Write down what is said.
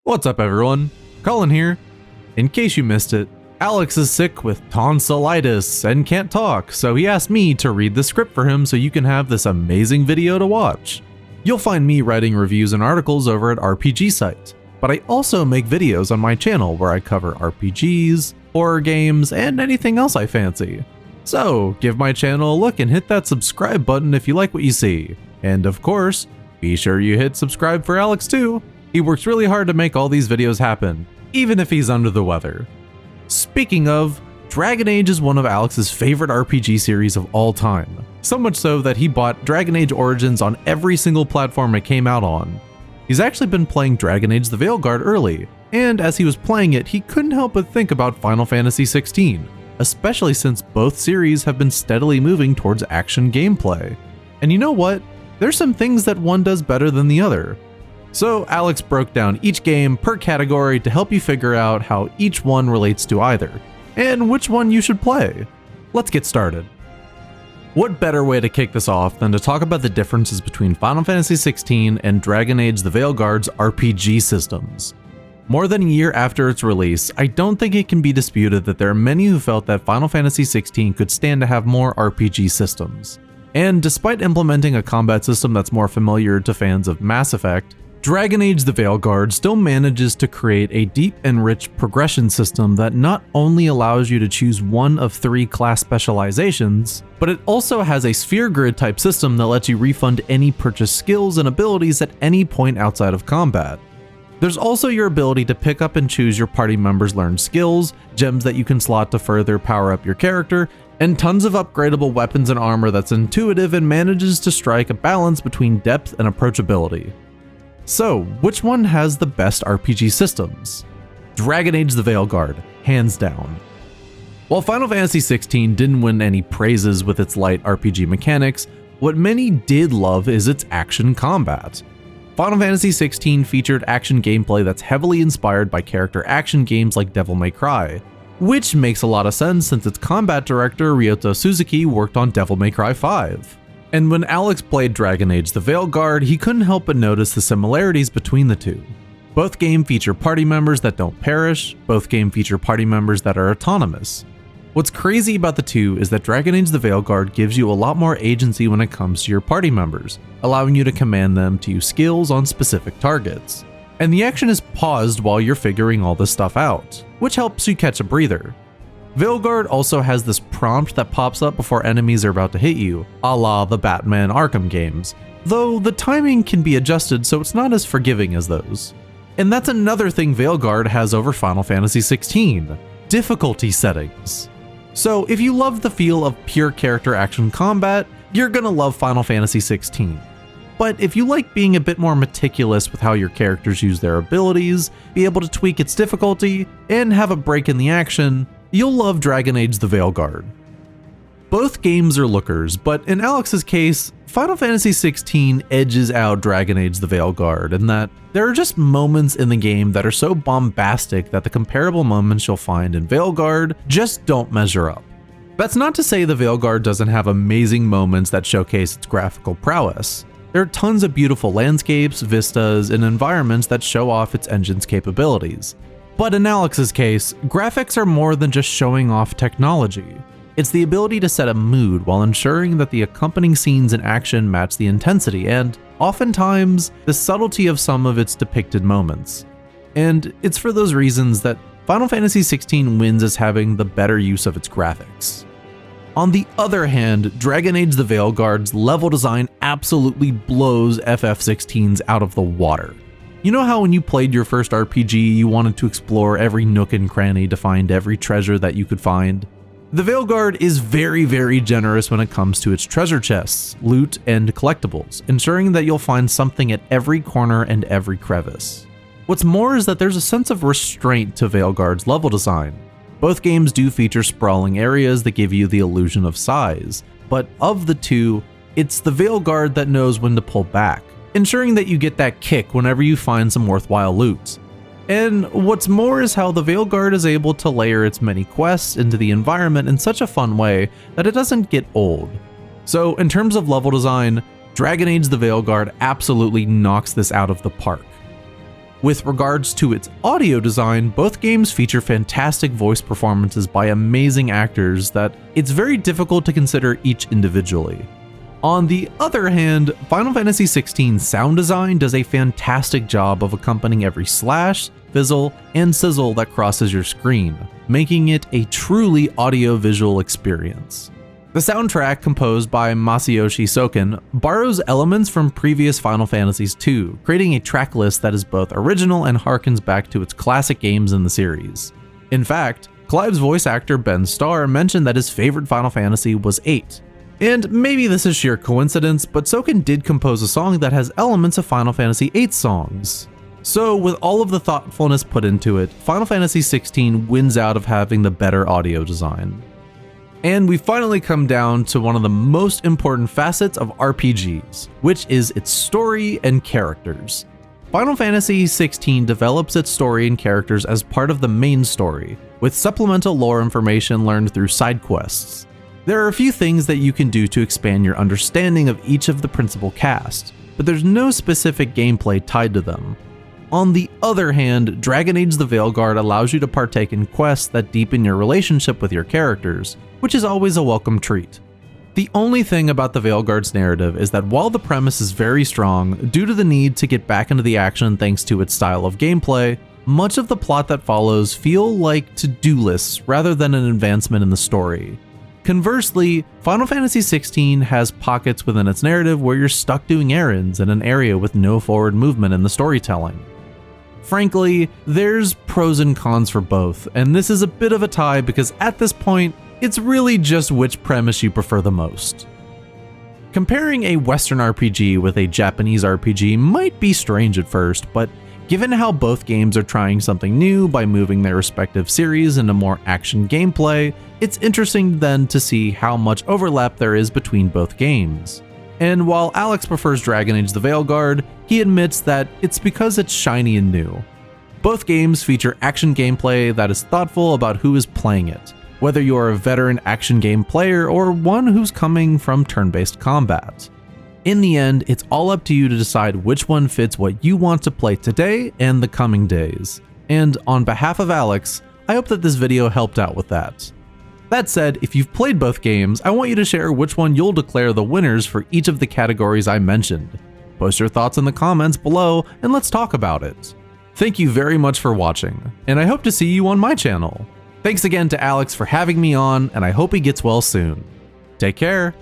What's up everyone, Colin here. In case you missed it, Alex is sick with tonsillitis and can't talk, so he asked me to read the script for him so you can have this amazing video to watch. You'll find me writing reviews and articles over at RPG Site, but I also make videos on my channel where I cover RPGs, horror games, and anything else I fancy. So give my channel a look and hit that subscribe button if you like what you see. And of course, be sure you hit subscribe for Alex too. He works really hard to make all these videos happen, even if he's under the weather. Speaking of, Dragon Age is one of Alex's favorite RPG series of all time. So much so that he bought Dragon Age Origins on every single platform it came out on. He's actually been playing Dragon Age the Veilguard early, and as he was playing it, he couldn't help but think about Final Fantasy XVI, especially since both series have been steadily moving towards action gameplay. And you know what? There's some things that one does better than the other. So Alex broke down each game per category to help you figure out how each one relates to either, and which one you should play. Let's get started. What better way to kick this off than to talk about the differences between Final Fantasy XVI and Dragon Age the Veilguard's RPG systems. More than a year after its release, I don't think it can be disputed that there are many who felt that Final Fantasy XVI could stand to have more RPG systems. And despite implementing a combat system that's more familiar to fans of Mass Effect, Dragon Age the Veilguard still manages to create a deep and rich progression system that not only allows you to choose one of 3 class specializations, but it also has a sphere grid type system that lets you refund any purchased skills and abilities at any point outside of combat. There's also your ability to pick up and choose your party members' learned skills, gems that you can slot to further power up your character, and tons of upgradable weapons and armor that's intuitive and manages to strike a balance between depth and approachability. So, which one has the best RPG systems? Dragon Age the Veilguard, hands down. While Final Fantasy XVI didn't win any praises with its light RPG mechanics, what many did love is its action combat. Final Fantasy XVI featured action gameplay that's heavily inspired by character action games like Devil May Cry, which makes a lot of sense since its combat director Ryota Suzuki worked on Devil May Cry 5. And when Alex played Dragon Age the Veilguard, he couldn't help but notice the similarities between the two. Both games feature party members that don't perish, both games feature party members that are autonomous. What's crazy about the two is that Dragon Age the Veilguard gives you a lot more agency when it comes to your party members, allowing you to command them to use skills on specific targets. And the action is paused while you're figuring all this stuff out, which helps you catch a breather. Veilguard also has this prompt that pops up before enemies are about to hit you, a la the Batman Arkham games, though the timing can be adjusted so it's not as forgiving as those. And that's another thing Veilguard has over Final Fantasy XVI, difficulty settings. So if you love the feel of pure character action combat, you're gonna love Final Fantasy XVI. But if you like being a bit more meticulous with how your characters use their abilities, be able to tweak its difficulty, and have a break in the action, you'll love Dragon Age the Veilguard. Both games are lookers, but in Alex's case, Final Fantasy XVI edges out Dragon Age the Veilguard in that there are just moments in the game that are so bombastic that the comparable moments you'll find in Veilguard just don't measure up. That's not to say the Veilguard doesn't have amazing moments that showcase its graphical prowess. There are tons of beautiful landscapes, vistas, and environments that show off its engine's capabilities. But in Alex's case, graphics are more than just showing off technology. It's the ability to set a mood while ensuring that the accompanying scenes and action match the intensity and, oftentimes, the subtlety of some of its depicted moments. And it's for those reasons that Final Fantasy XVI wins as having the better use of its graphics. On the other hand, Dragon Age the Veilguard's level design absolutely blows FF16's out of the water. You know how when you played your first RPG, you wanted to explore every nook and cranny to find every treasure that you could find? The Veilguard is very generous when it comes to its treasure chests, loot, and collectibles, ensuring that you'll find something at every corner and every crevice. What's more is that there's a sense of restraint to Veilguard's level design. Both games do feature sprawling areas that give you the illusion of size, but of the two, it's the Veilguard that knows when to pull back, ensuring that you get that kick whenever you find some worthwhile loot. And what's more is how the Veilguard is able to layer its many quests into the environment in such a fun way that it doesn't get old. So in terms of level design, Dragon Age the Veilguard absolutely knocks this out of the park. With regards to its audio design, both games feature fantastic voice performances by amazing actors that it's very difficult to consider each individually. On the other hand, Final Fantasy XVI sound design does a fantastic job of accompanying every slash, fizzle, and sizzle that crosses your screen, making it a truly audio-visual experience. The soundtrack, composed by Masayoshi Soken, borrows elements from previous Final Fantasies II, creating a track list that is both original and harkens back to its classic games in the series. In fact, Clive's voice actor Ben Starr mentioned that his favorite Final Fantasy was 8. And maybe this is sheer coincidence, but Soken did compose a song that has elements of Final Fantasy VIII songs. So with all of the thoughtfulness put into it, Final Fantasy XVI wins out of having the better audio design. And we finally come down to one of the most important facets of RPGs, which is its story and characters. Final Fantasy XVI develops its story and characters as part of the main story, with supplemental lore information learned through side quests. There are a few things that you can do to expand your understanding of each of the principal cast, but there's no specific gameplay tied to them. On the other hand, Dragon Age: The Veilguard allows you to partake in quests that deepen your relationship with your characters, which is always a welcome treat. The only thing about the Veilguard's narrative is that while the premise is very strong, due to the need to get back into the action thanks to its style of gameplay, much of the plot that follows feel like to-do lists rather than an advancement in the story. Conversely, Final Fantasy XVI has pockets within its narrative where you're stuck doing errands in an area with no forward movement in the storytelling. Frankly, there's pros and cons for both, and this is a bit of a tie because at this point, it's really just which premise you prefer the most. Comparing a Western RPG with a Japanese RPG might be strange at first, but given how both games are trying something new by moving their respective series into more action gameplay, it's interesting then to see how much overlap there is between both games. And while Alex prefers Dragon Age: The Veilguard, he admits that it's because it's shiny and new. Both games feature action gameplay that is thoughtful about who is playing it, whether you're a veteran action game player or one who's coming from turn-based combat. In the end, it's all up to you to decide which one fits what you want to play today and the coming days. And on behalf of Alex, I hope that this video helped out with that. That said, if you've played both games, I want you to share which one you'll declare the winners for each of the categories I mentioned. Post your thoughts in the comments below and let's talk about it. Thank you very much for watching, and I hope to see you on my channel. Thanks again to Alex for having me on, and I hope he gets well soon. Take care.